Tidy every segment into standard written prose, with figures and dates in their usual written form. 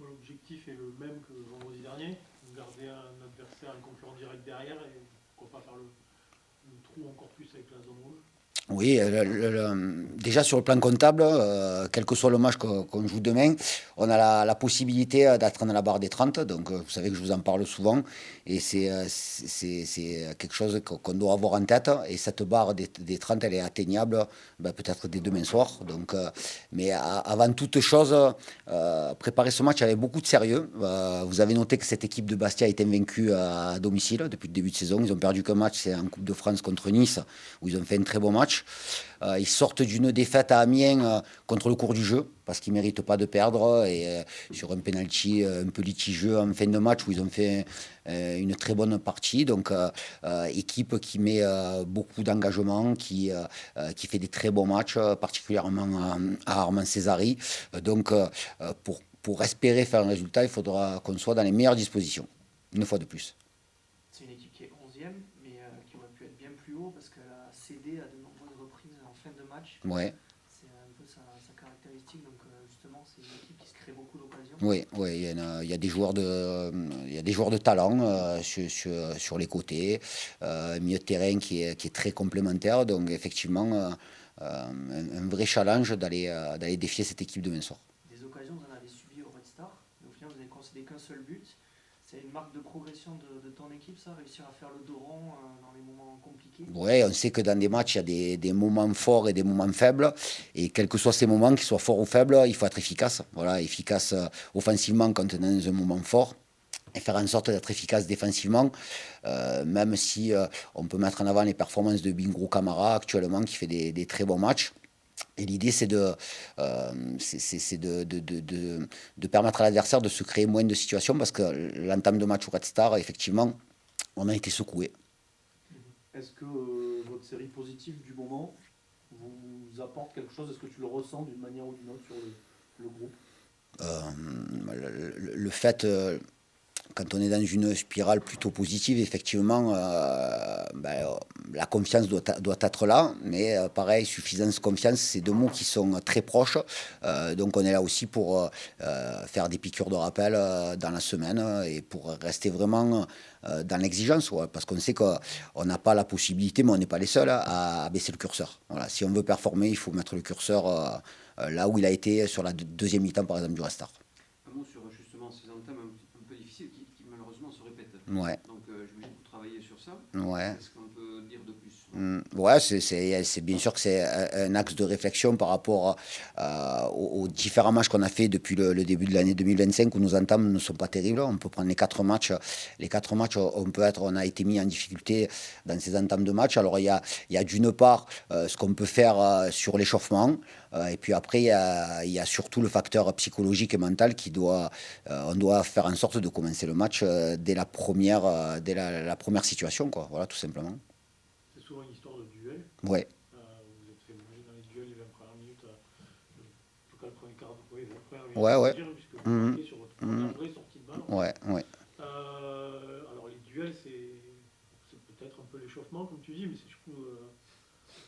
L'objectif est le même que vendredi dernier, garder un adversaire, un concurrent direct derrière et pourquoi pas faire le trou encore plus avec la zone rouge. Oui, déjà sur le plan comptable, quel que soit le match qu'on joue demain, on a la possibilité d'atteindre la barre des 30. Donc, vous savez que je vous en parle souvent. Et c'est quelque chose qu'on doit avoir en tête. Et cette barre des 30, elle est atteignable peut-être dès demain soir. Donc, mais avant toute chose, préparer ce match avec beaucoup de sérieux. Vous avez noté que cette équipe de Bastia est invaincue à domicile depuis le début de saison. Ils ont perdu qu'un match, c'est en Coupe de France contre Nice, où ils ont fait un très bon match. Ils sortent d'une défaite à Amiens contre le cours du jeu, parce qu'ils ne méritent pas de perdre, et sur un penalty un peu litigieux en fin de match, où ils ont fait une très bonne partie. Donc, équipe qui met beaucoup d'engagement, qui fait des très bons matchs, particulièrement à Armand Césari. Donc, pour espérer faire un résultat, il faudra qu'on soit dans les meilleures dispositions, une fois de plus. C'est une équipe qui est 11e, mais qui aurait pu être bien plus haut parce qu'elle a cédé à de nombreuses reprises en fin de match. Ouais. C'est un peu sa caractéristique. Donc, justement, c'est une équipe qui se crée beaucoup d'occasions. Oui, oui, il y a des joueurs il y a des joueurs de talent sur les côtés, milieu de terrain qui est très complémentaire. Donc, effectivement, un vrai challenge d'aller défier cette équipe demain soir. Des occasions, vous en avez subi au Red Star, mais au final, vous n'avez concédé qu'un seul but. C'est une marque de progression de ton équipe, ça, réussir à faire le dos rond dans les moments compliqués. Oui, on sait que dans des matchs, il y a des moments forts et des moments faibles. Et quels que soient ces moments, qu'ils soient forts ou faibles, il faut être efficace. Voilà, efficace offensivement quand on est dans un moment fort. Et faire en sorte d'être efficace défensivement, même si on peut mettre en avant les performances de Bingrou Camara actuellement, qui fait des très bons matchs. Et l'idée, c'est de permettre à l'adversaire de se créer moins de situations, parce que l'entame de match au Red Star, effectivement, on a été secoué. Est-ce que votre série positive du moment vous apporte quelque chose? Est-ce que tu le ressens d'une manière ou d'une autre sur le groupe? Le fait, quand on est dans une spirale plutôt positive, effectivement, la confiance doit être là. Mais pareil, suffisance, confiance, c'est deux mots qui sont très proches. Donc on est là aussi pour faire des piqûres de rappel dans la semaine et pour rester vraiment dans l'exigence. Ouais, parce qu'on sait qu'on n'a pas la possibilité, mais on n'est pas les seuls à baisser le curseur. Voilà, si on veut performer, il faut mettre le curseur là où il a été sur la deuxième mi-temps, par exemple, du Restart. Un mot sur justement ces entames un peu difficiles qui malheureusement se répètent. Ouais. Donc j'imagine que vous travaillez sur ça. Ouais. Qu'est-ce qu'on peut dire de plus? Ouais, c'est bien sûr que c'est un axe de réflexion par rapport aux différents matchs qu'on a fait depuis le début de l'année 2025, où nos entames ne sont pas terribles. On peut prendre les quatre matchs. Les quatre matchs, on a été mis en difficulté dans ces entames de match. Alors il y a d'une part ce qu'on peut faire sur l'échauffement, et puis après il y a surtout le facteur psychologique et mental on doit faire en sorte de commencer le match dès la première situation, quoi. Voilà, tout simplement. C'est souvent une histoire de duel. Ouais. Vous êtes fait bouger dans les duels les 20 premières minutes, en tout cas le premier quart, oui, la première minute, Ouais, ouais. puisque vous marquez sur votre première vraie sortie de balle. Ouais, ouais. Alors les duels, c'est peut-être un peu l'échauffement, comme tu dis, mais c'est surtout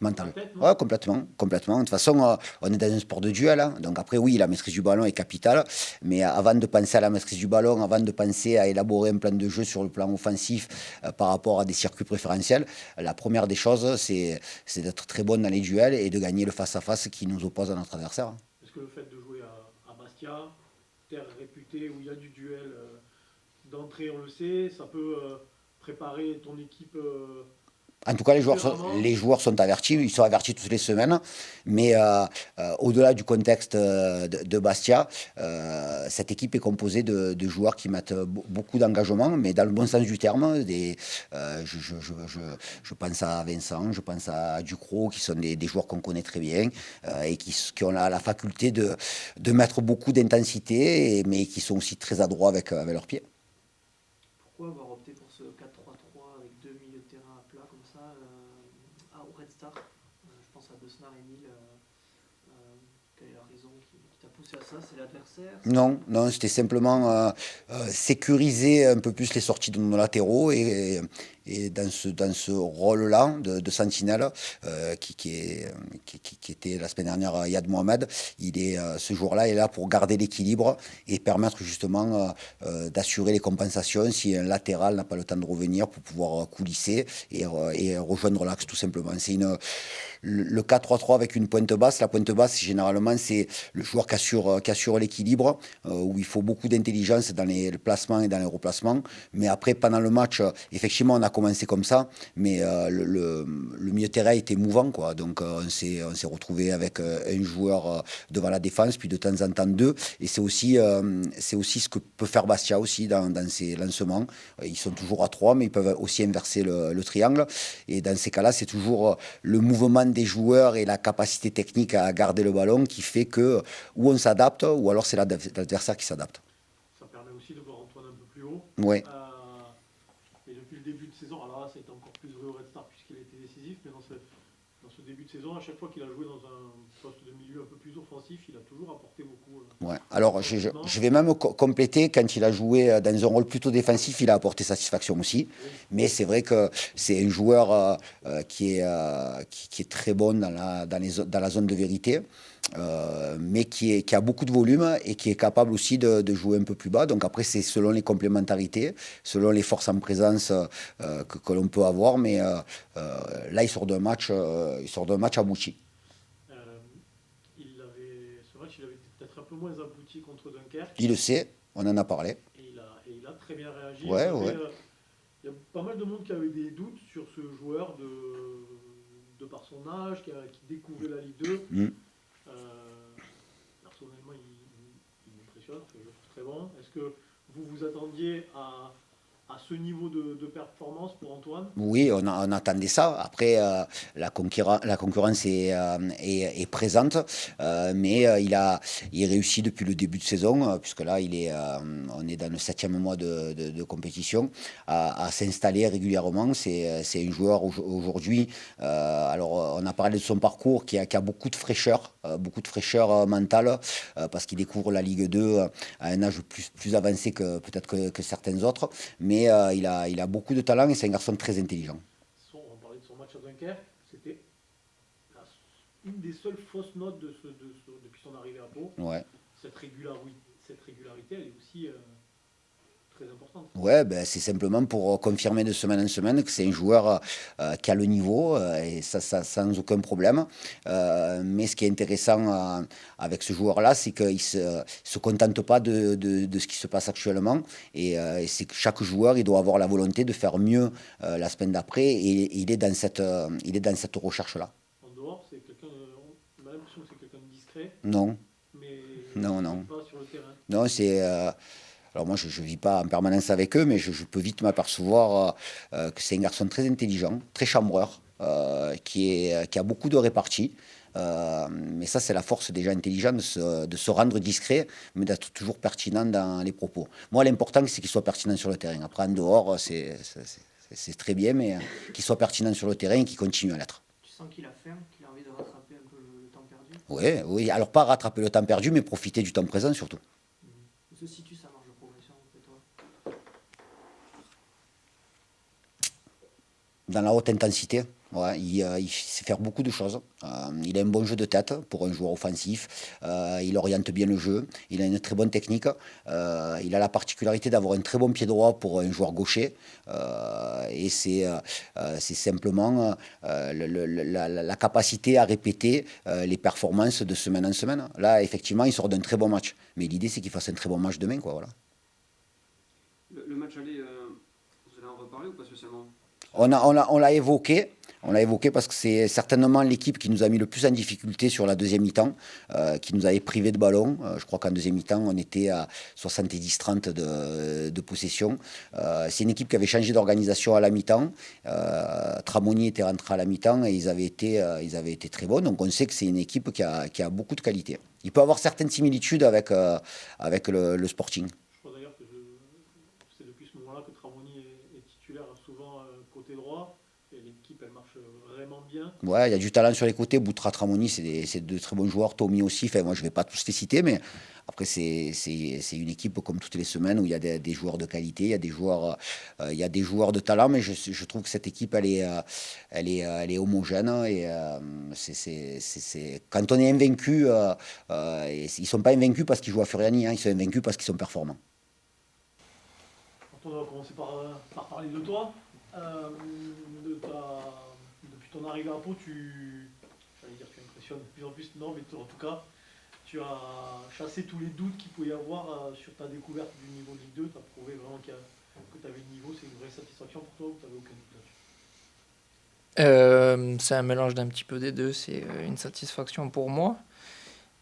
Mental. la tête, non? Ouais, complètement, complètement. De toute façon, on est dans un sport de duel, hein. Donc après, oui, la maîtrise du ballon est capitale, mais avant de penser à la maîtrise du ballon, avant de penser à élaborer un plan de jeu sur le plan offensif par rapport à des circuits préférentiels, la première des choses, c'est d'être très bon dans les duels et de gagner le face-à-face qui nous oppose à notre adversaire. Est-ce que le fait de jouer à Bastia, terre réputée où il y a du duel d'entrée, on le sait, ça peut préparer ton équipe En tout cas, différemment? les joueurs sont avertis, ils sont avertis toutes les semaines, mais au-delà du contexte de Bastia, cette équipe est composée de joueurs qui mettent beaucoup d'engagement, mais dans le bon sens du terme. Je pense à Vincent, je pense à Ducrot, qui sont des joueurs qu'on connaît très bien et qui ont la faculté de mettre beaucoup d'intensité, mais qui sont aussi très adroits avec leurs pieds. Pourquoi avoir opté pour ce 4-3-3 avec deux milieux de terrain à plat comme ça au Red Star? Je pense à Besnard et Nil. Quelle est la raison qui t'a poussé à ça? C'est l'adversaire? Non, c'était simplement sécuriser un peu plus les sorties de nos latéraux et Et dans ce rôle-là de sentinelle, qui était la semaine dernière Yad Mohamed, ce jour-là, il est là pour garder l'équilibre et permettre justement d'assurer les compensations si un latéral n'a pas le temps de revenir pour pouvoir coulisser et rejoindre l'axe tout simplement. C'est le 4-3-3 avec une pointe basse. La pointe basse, généralement, c'est le joueur qui assure l'équilibre, où il faut beaucoup d'intelligence dans les placements et dans les replacements. Mais après, pendant le match, effectivement, on a commencé comme ça, mais le milieu de terrain était mouvant, quoi. Donc, on s'est retrouvé avec un joueur devant la défense, puis de temps en temps deux. Et c'est aussi ce que peut faire Bastia aussi dans ses lancements. Ils sont toujours à 3, mais ils peuvent aussi inverser le triangle. Et dans ces cas-là, c'est toujours le mouvement des joueurs et la capacité technique à garder le ballon qui fait que ou on s'adapte, ou alors c'est l'adversaire qui s'adapte. Ça permet aussi de voir Antoine un peu plus haut. Ouais. Et depuis le début de saison, alors là, ça a été encore plus vrai au Red Star puisqu'il a été décisif, mais dans ce début de saison, à chaque fois qu'il a joué dans un poste de milieu un peu plus offensif, il a toujours apporté beaucoup. Ouais. Alors, je vais même compléter, quand il a joué dans un rôle plutôt défensif, il a apporté satisfaction aussi. Oui. Mais c'est vrai que c'est un joueur qui est très bon dans la zone de vérité, mais qui a beaucoup de volume et qui est capable aussi de jouer un peu plus bas. Donc après, c'est selon les complémentarités, selon les forces en présence que l'on peut avoir. Mais là, il sort d'un match abouti. Ce match, il avait été peut-être un peu moins abouti contre Dunkerque. Il le sait, on en a parlé. Et il a très bien réagi. Ouais, ouais. Il y a pas mal de monde qui avait des doutes sur ce joueur de par son âge, qui découvrait la Ligue 2. Personnellement, il m'impressionne, je le trouve très bon. Est-ce que vous vous attendiez à ce niveau de performance pour Antoine? Oui, on attendait ça. Après, la concurrence est présente, mais il réussit depuis le début de saison, puisque là, on est dans le 7e mois de compétition, à s'installer régulièrement. C'est un joueur aujourd'hui. Alors, on a parlé de son parcours qui a beaucoup de fraîcheur mentale, parce qu'il découvre la Ligue 2 à un âge plus avancé peut-être que certains autres. Mais il a beaucoup de talent et c'est un garçon très intelligent. On parlait de son match à Dunkerque, c'était une des seules fausses notes depuis son arrivée à Pau. Ouais. Cette régularité, elle est aussi très importante. Ouais, ben, c'est simplement pour confirmer de semaine en semaine que c'est un joueur qui a le niveau, et ça sans aucun problème. Mais ce qui est intéressant avec ce joueur-là, c'est qu'il se contente pas de ce qui se passe actuellement. Et c'est que chaque joueur, il doit avoir la volonté de faire mieux la semaine d'après. Et il est dans cette recherche-là. En dehors, on a l'impression que c'est quelqu'un de discret, Non, mais non. pas sur le terrain. Non, c'est... alors moi, je ne vis pas en permanence avec eux, mais je peux vite m'apercevoir que c'est un garçon très intelligent, très chambreur, qui a beaucoup de répartie. Mais ça, c'est la force des gens intelligents, de se rendre discret, mais d'être toujours pertinent dans les propos. Moi, l'important, c'est qu'il soit pertinent sur le terrain. Après, en dehors, c'est très bien, mais qu'il soit pertinent sur le terrain et qu'il continue à l'être. Tu sens qu'il a faim, qu'il a envie de rattraper un peu le temps perdu? Oui. Alors, pas rattraper le temps perdu, mais profiter du temps présent surtout. Où se situe sa marge de progression, toi? Dans la haute intensité. Ouais, il sait faire beaucoup de choses. Il a un bon jeu de tête pour un joueur offensif. Il oriente bien le jeu. Il a une très bonne technique. Il a la particularité d'avoir un très bon pied droit pour un joueur gaucher. Et c'est simplement la capacité à répéter les performances de semaine en semaine. Là, effectivement, il sort d'un très bon match. Mais l'idée, c'est qu'il fasse un très bon match demain, quoi, voilà. Le match aller, vous allez en reparler ou pas spécialement? On l'a évoqué. On l'a évoqué parce que c'est certainement l'équipe qui nous a mis le plus en difficulté sur la deuxième mi-temps, qui nous avait privé de ballon. Je crois qu'en deuxième mi-temps, on était à 70-30 de possession. C'est une équipe qui avait changé d'organisation à la mi-temps. Tramoni était rentré à la mi-temps et ils avaient été très bons. Donc on sait que c'est une équipe qui a beaucoup de qualité. Il peut avoir certaines similitudes avec le Sporting. Je crois d'ailleurs que c'est depuis ce moment-là que Tramoni est titulaire souvent côté droit. Et l'équipe, elle marche vraiment bien. Ouais, il y a du talent sur les côtés. Boutra, Tramoni, c'est de très bons joueurs. Tommy aussi. Enfin, moi, je ne vais pas tous les citer, mais après, c'est une équipe comme toutes les semaines où il y a des joueurs de qualité, il y a des joueurs de talent, mais je trouve que cette équipe, elle est homogène. Et quand on est invaincu, ils ne sont pas invaincus parce qu'ils jouent à Furiani, hein, ils sont invaincus parce qu'ils sont performants. On va commencer par parler de toi. Depuis ton arrivée à Pau, j'allais dire que tu impressionnes de plus en plus, non, mais en tout cas, tu as chassé tous les doutes qu'il pouvait y avoir sur ta découverte du niveau Ligue 2. Tu as prouvé vraiment que tu avais le niveau. C'est une vraie satisfaction pour toi ou tu n'avais aucun doute là-dessus? C'est un mélange d'un petit peu des deux. C'est une satisfaction pour moi.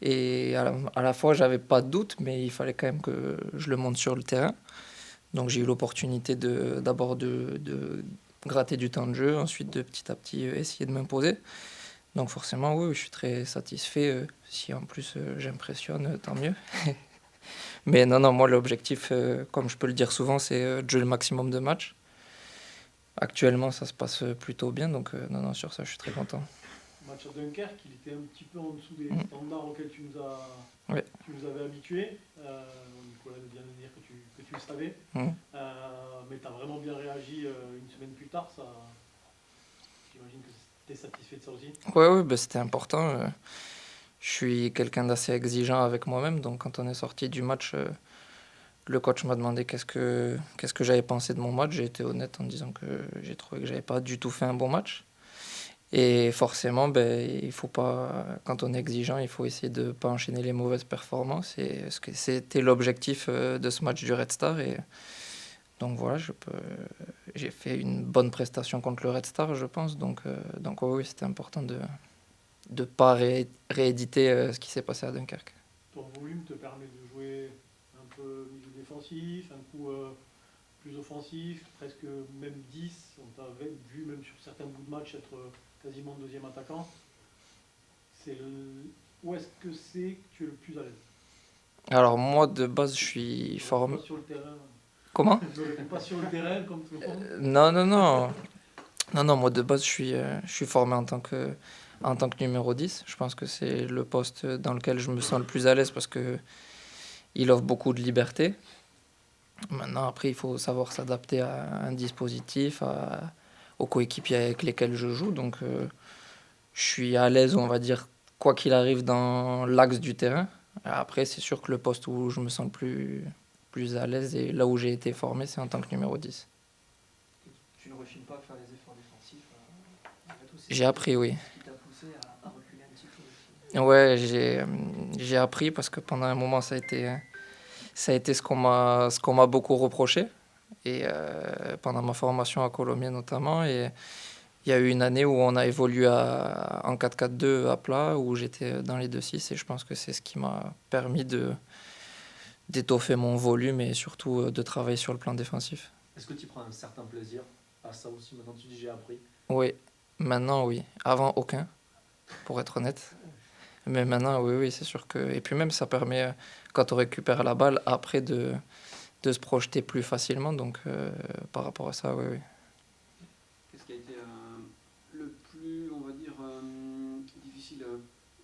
Et à la fois, j'avais pas de doute, mais il fallait quand même que je le monte sur le terrain. Donc j'ai eu l'opportunité d'abord de gratter du temps de jeu, ensuite de petit à petit essayer de m'imposer. Donc forcément, oui, je suis très satisfait. Si en plus j'impressionne, tant mieux. Mais non, moi l'objectif, comme je peux le dire souvent, c'est de jouer le maximum de matchs. Actuellement, ça se passe plutôt bien, donc non, sur ça, je suis très content. Le match à Dunkerque, il était un petit peu en dessous des standards auxquels tu nous avais habitués. Nicolas vient de dire que tu le savais. Mais tu as vraiment bien réagi une semaine plus tard. J'imagine que tu es satisfait de ça aussi. Oui, bah, c'était important. Je suis quelqu'un d'assez exigeant avec moi-même, donc quand on est sorti du match, le coach m'a demandé qu'est-ce que j'avais pensé de mon match. J'ai été honnête en disant que j'ai trouvé que j'avais pas du tout fait un bon match. Et forcément, il faut pas, quand on est exigeant, il faut essayer de ne pas enchaîner les mauvaises performances. Et c'était l'objectif de ce match du Red Star. Et donc voilà, j'ai fait une bonne prestation contre le Red Star, je pense. Donc oui, c'était important de ne pas rééditer ce qui s'est passé à Dunkerque. Ton volume te permet de jouer un peu milieu défensif, un coup plus offensif, presque même 10. On t'a vu même sur certains bouts de match être quasiment deuxième attaquant. Où est-ce que c'est que tu es le plus à l'aise? Alors moi, de base, je suis formé... Pas sur le terrain. Comment? Pas sur le terrain comme tout le monde. Non, moi de base, je suis formé en tant que numéro 10. Je pense que c'est le poste dans lequel je me sens le plus à l'aise parce qu'il offre beaucoup de liberté. Maintenant, après, il faut savoir s'adapter à un dispositif, aux coéquipiers avec lesquels je joue. Donc, je suis à l'aise, on va dire, quoi qu'il arrive dans l'axe du terrain. Après, c'est sûr que le poste où je me sens le plus à l'aise et là où j'ai été formé, c'est en tant que numéro 10. Tu ne rechignes pas à faire des efforts défensifs. J'ai appris, oui. Ce qui t'a poussé à reculer un petit peu aussi. Ouais, j'ai appris parce que pendant un moment, ça a été ce qu'on m'a beaucoup reproché. Et pendant ma formation à Colomiers notamment. Et il y a eu une année où on a évolué en 4-4-2 à plat, où j'étais dans les 2-6. Et je pense que c'est ce qui m'a permis d'étoffer mon volume et surtout de travailler sur le plan défensif. Est-ce que tu prends un certain plaisir à ça aussi? Maintenant, tu dis j'ai appris. Oui, maintenant oui. Avant, aucun, pour être honnête. Mais maintenant, oui, c'est sûr que... Et puis même, ça permet, quand on récupère la balle, après de se projeter plus facilement. Donc, par rapport à ça, oui. Qu'est-ce qui a été le plus, on va dire, difficile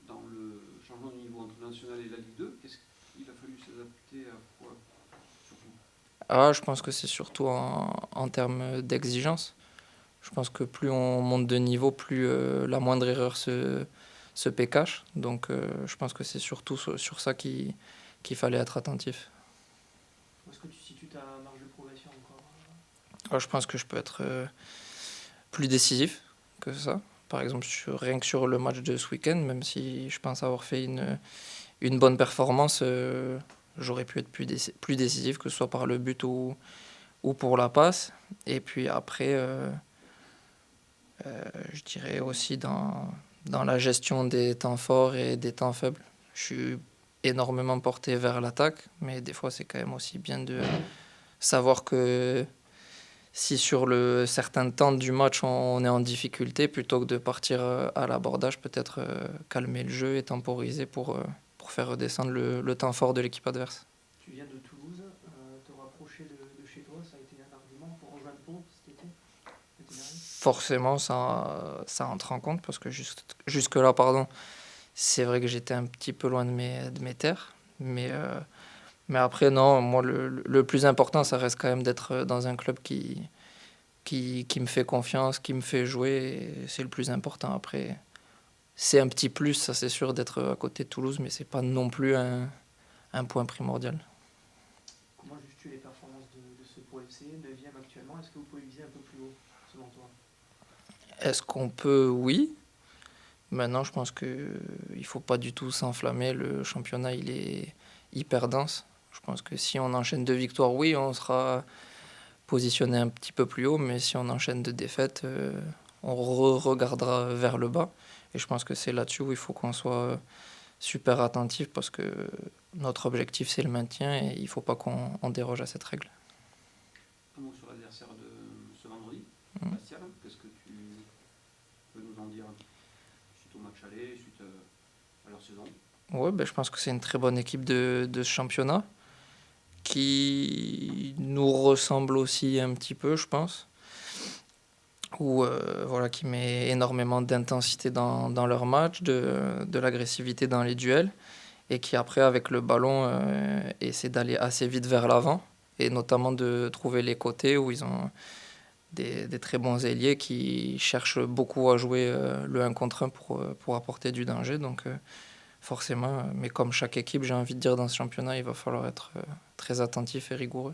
dans le changement de niveau entre le national et la Ligue 2? Qu'est-ce qu'il a fallu s'adapter à quoi surtout? Je pense que c'est surtout en termes d'exigence. Je pense que plus on monte de niveau, plus la moindre erreur se paie cash. Donc je pense que c'est surtout sur ça qu'il fallait être attentif. Où est-ce que tu situes ta marge de progression encore? Je pense que je peux être plus décisif que ça. Par exemple, rien que sur le match de ce week-end, même si je pense avoir fait une bonne performance, j'aurais pu être plus décisif, que ce soit par le but ou pour la passe. Et puis après, je dirais aussi dans la gestion des temps forts et des temps faibles. Je suis énormément porté vers l'attaque, mais des fois c'est quand même aussi bien de savoir que si sur certain temps du match on est en difficulté, plutôt que de partir à l'abordage, peut-être calmer le jeu et temporiser pour faire redescendre le temps fort de l'équipe adverse. Tu viens de Toulouse, te rapprocher de chez toi, ça a été un argument pour rejoindre Pau cet été? Forcément, ça entre en compte parce que jusque-là, c'est vrai que j'étais un petit peu loin de mes terres. Mais après, non, moi, le plus important, ça reste quand même d'être dans un club qui me fait confiance, qui me fait jouer. Et c'est le plus important. Après, c'est un petit plus, ça c'est sûr, d'être à côté de Toulouse, mais c'est pas non plus un point primordial. Comment juges-tu les performances de ce Pau FC, 9e actuellement? Est-ce que vous pouvez viser un peu plus haut, selon toi? Est-ce qu'on peut? Oui. Maintenant, je pense qu'il ne faut pas du tout s'enflammer. Le championnat, il est hyper dense. Je pense que si on enchaîne 2 victoires, oui, on sera positionné un petit peu plus haut, mais si on enchaîne 2 défaites, on regardera vers le bas. Et je pense que c'est là-dessus où il faut qu'on soit super attentif parce que notre objectif, c'est le maintien et il ne faut pas qu'on déroge à cette règle. Un mot sur l'adversaire de ce vendredi, Bastia. Qu'est-ce que tu peux nous en dire suite au match aller, suite à leur saison? Ouais, ben, je pense que c'est une très bonne équipe de ce championnat qui nous ressemble aussi un petit peu, je pense. Voilà, qui met énormément d'intensité dans leur match, de l'agressivité dans les duels, et qui après, avec le ballon, essaie d'aller assez vite vers l'avant, et notamment de trouver les côtés où ils ont des très bons ailiers qui cherchent beaucoup à jouer le 1 contre 1 pour apporter du danger. Donc forcément, mais comme chaque équipe, j'ai envie de dire, dans ce championnat, il va falloir être très attentif et rigoureux.